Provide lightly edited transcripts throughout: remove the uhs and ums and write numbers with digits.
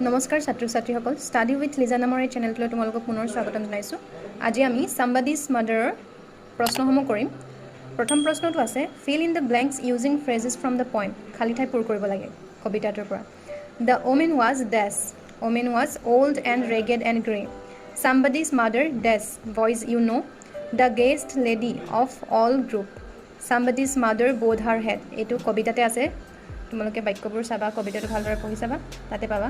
নমস্কাৰ ছাত্ৰ ছাত্ৰীসকল ষ্টাডি উইথ লিজা নামৰ এই চেনেলটোলৈ তোমালোকক পুনৰ স্বাগতম জনাইছোঁ আজি আমি somebody's mother প্ৰশ্নসমূহ কৰিম প্ৰথম প্ৰশ্নটো আছে fill in the blanks using phrases from the poem খালি ঠাই পূৰ কৰিব লাগে কবিতাটোৰ পৰা the woman was dash woman was old and ragged and grey somebody's mother dash boys you know the guest lady of all group somebody's mother bowed her head এইটো কবিতাতে আছে তোমালোকে বাক্যবোৰ চাবা কবিতাটো ভালদৰে পঢ়ি চাবা তাতে পাবা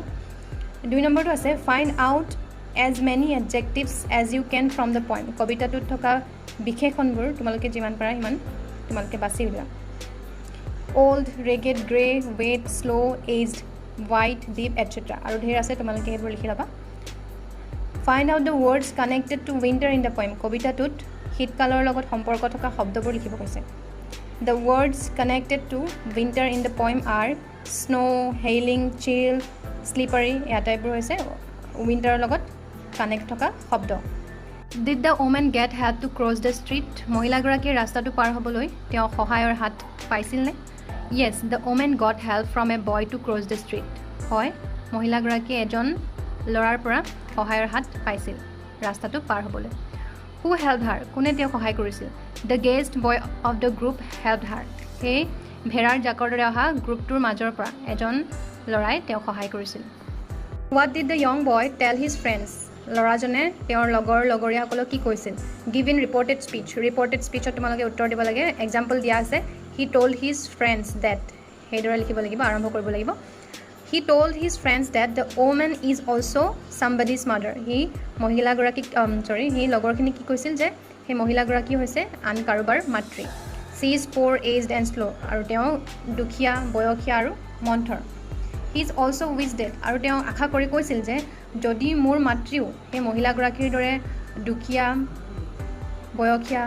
2 নম্বৰটো আছে find out as many adjectives as you can from the poem কবিতাটোত থকা বিশেষণবোৰ তোমালোকে যিমান পাৰা সিমান তোমালোকে বাছি উলিওৱা old ragged grey wet slow aged white deep etc আৰু ধেৰ আছে তোমালোকে এইবোৰ লিখি ল'বা find out the words connected to winter in the poem কবিতাটোত শীতকালৰ লগত সম্পৰ্ক থকা শব্দবোৰ লিখিব কৈছে The words connected to winter in the poem are snow, hailing, chill, slippery. এয়া টাইপবোৰ হৈছে winter লগত কানেক্ট থকা শব্দ Did the woman get help to cross the street? মহিলাগৰাকীয়ে ৰাস্তাটো পাৰ হ'বলৈ তেওঁ সহায়ৰ হাত পাইছিল নে Yes, the woman got help from a boy to cross the street. হয় মহিলাগৰাকীয়ে এজন ল'ৰাৰ পৰা সহায়ৰ হাত পাইছিল ৰাস্তাটো পাৰ হ'বলৈ Who helped her? কোনে তেওঁ সহায় কৰিছিল The guest boy of the group helped her. সেই ভেৰাৰ জাকৰ দৰে অহা গ্ৰুপটোৰ মাজৰ পৰা এজন ল'ৰাই তেওঁ সহায় কৰিছিল What did the young boy tell his friends? ল'ৰাজনে তেওঁৰ লগৰীয়াসকলক কি কৈছিল Give in reported speech. Reported speechত তোমালোকে উত্তৰ দিব লাগে এক্সাম্পল দিয়া আছে He told his friends that সেইদৰে লিখিব লাগিব আৰম্ভ কৰিব লাগিব He told his friends that the woman is also somebody's mother. He মহিলাগৰাকীক he লগৰখিনি কি কৈছিল যে সেই মহিলাগৰাকী হৈছে আন কাৰোবাৰ মাতৃ She is poor, aged and slow আৰু তেওঁ দুখীয়া বয়সীয়া আৰু মন্থৰ He is also wished that আৰু তেওঁ আশা কৰি কৈছিল যে যদি মোৰ মাতৃও সেই মহিলাগৰাকীৰ দৰে দুখীয়া বয়সীয়া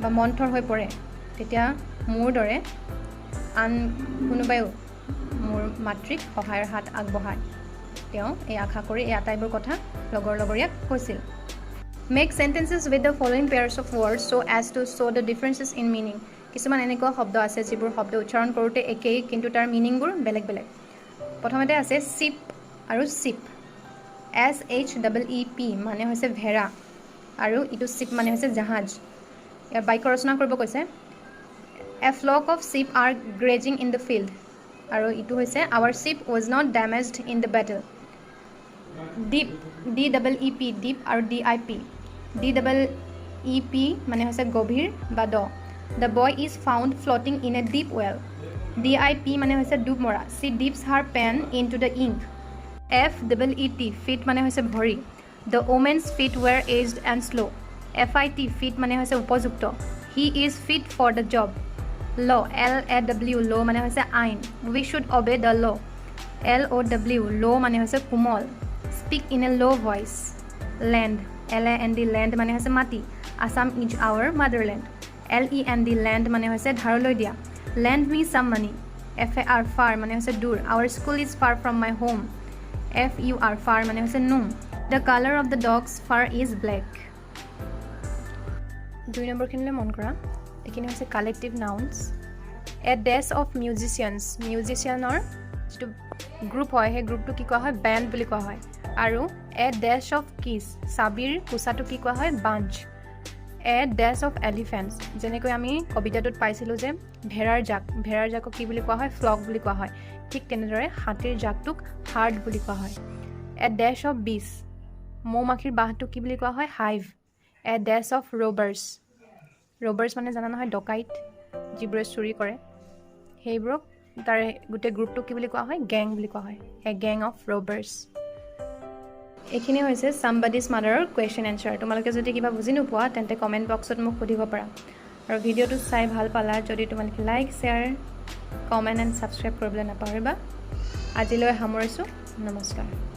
বা মন্থৰ হৈ পৰে তেতিয়া মোৰ দৰে আন কোনোবাইও মোৰ মাতৃক সহায়ৰ হাত আগবঢ়ায় তেওঁ এই আশা কৰি এই আটাইবোৰ কথা লগৰীয়াক কৈছিল Make sentences with the following pairs of words so as to show the differences in meaning. কিছুমান এনেকুৱা শব্দ আছে যিবোৰ শব্দ উচ্চাৰণ কৰোঁতে একেই কিন্তু তাৰ মিনিংবোৰ বেলেগ বেলেগ প্ৰথমতে আছে ship আৰু ship SHEEP মানে হৈছে ভেড়া আৰু ইটো ship মানে হৈছে জাহাজ ইয়াৰ বাক্য ৰচনা কৰিব কৈছে A flock of sheep are grazing in the field আৰু ইটো হৈছে Our ship was not damaged in the battle Deep DEEP deep আৰু DIP DEEP মানে হৈছে গভীৰ বা দ The boy is found floating in a deep well DIP মানে হৈছে ডুব মৰা She dips her pen into the ink FEET feet মানে হৈছে ভৰি The woman's feet were aged and slow FIT feet মানে হৈছে উপযুক্ত He is fit for the job Law LAW law মানে হৈছে আইন We should obey the law LOW law মানে হৈছে কোমল Speak in a low voice Land LAND land মানে হৈছে মাটি Assam is our motherland LEND land মানে হৈছে ধাৰলৈ দিয়া Lend me some money FAR far মানে হৈছে দূৰ Our school is far from my home FUR far মানে হৈছে নোম The color of the dog's fur is black 2 নম্বৰখিনিলৈ মন কৰা এইখিনি হৈছে collective nouns A dash of musicians মিউজিচিয়ানৰ যিটো গ্ৰুপ হয় সেই গ্ৰুপটো কি কোৱা হয় বেণ্ড বুলি কোৱা হয় আৰু A dash of keys চাবিৰ কোচাটো কি কোৱা হয় bunch A dash of elephants যেনেকৈ আমি কবিতাটোত পাইছিলোঁ যে ভেড়াৰ জাকক কি বুলি কোৱা হয় ফ্লক বুলি কোৱা হয় ঠিক তেনেদৰে হাতীৰ জাকটোক হাৰ্ড বুলি কোৱা হয় A dash of bees মৌমাখিৰ বাহটোক কি বুলি কোৱা হয় hive A dash of robbers মানে জানা নহয় ডকাইত যিবোৰে চুৰি কৰে সেইবোৰক তাৰে গোটেই গ্ৰুপটোক কি বুলি কোৱা হয় গেং বুলি কোৱা হয় A gang of robbers এইখিনি হৈছে somebody's mother question answer তোমালোকে যদি কিবা বুজি নোপোৱা তেন্তে কমেন্ট বক্সত মোক সুধিব পাৰা আৰু ভিডিঅ'টো চাই ভাল পালা যদি তোমালোকে like share comment and subscribe কৰিবলৈ নাপাহৰিবা আজিলৈ সামৰিছোঁ নমস্কাৰ